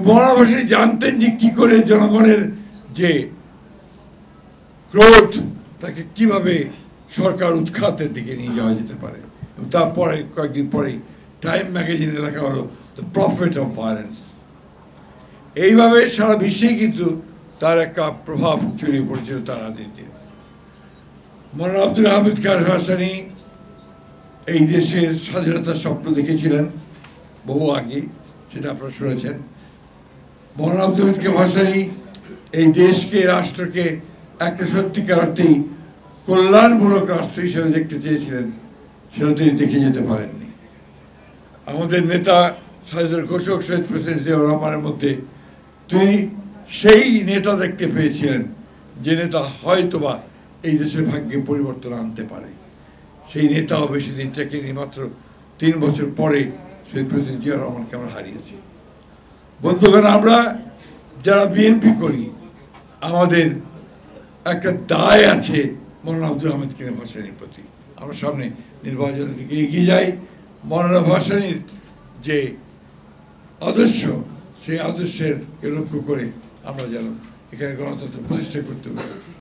মৌলানা ভাসানী জানতেন যে কি করে জনগণের যে ক্রোধ তাকে কিভাবে সরকার উৎখাতের দিকে নিয়ে যাওয়া যেতে পারে। এবং তারপরে কয়েকদিন পরেই টাইম ম্যাগাজিনে লেখা হলো দ্য প্রফিট অফ ভায়োলেন্স। এইভাবে সারা বিশ্বেই কিন্তু তার একটা প্রভাব ছড়িয়ে পড়েছিল তার রাজনীতির। মৌলানা আব্দুল হামিদ খান ভাসানী এই দেশের স্বাধীনতার স্বপ্ন দেখেছিলেন বহু আগে, সেটা আপনারা শুনেছেন। মৌলানা আব্দুল হামিদ খান ভাসানী এই দেশকে, রাষ্ট্রকে একটা সত্যিকার অর্থেই কল্যাণমূলক রাষ্ট্র হিসেবে দেখতে চেয়েছিলেন, সেটা তিনি দেখে যেতে পারেননি। আমাদের নেতা স্বাধীনতার ঘোষক শহীদ প্রেসিডেন্ট জিয়াউর রহমানের মধ্যে তিনি সেই নেতা দেখতে পেয়েছিলেন যে নেতা হয়তোবা এই দেশের ভাগ্যে পরিবর্তন আনতে পারে। সেই নেতাও বেশি দিন টেকেনি, মাত্র 3 বছর পরে শহীদ প্রেসিডেন্ট জিয়াউর রহমানকে আমরা হারিয়েছি। বন্ধুগণ, আমরা যারা বিএনপি করি আমাদের একটা দায় আছে মৌলানা আব্দুল হামিদ খান ভাসানীর প্রতি। আমরা সামনে নির্বাচনের দিকে এগিয়ে যাই। মৌলানা ভাসানীর যে আদর্শ, সেই আদর্শের লক্ষ্য করে আমরা যেন এখানে গণতন্ত্র প্রতিষ্ঠা করতে পারি।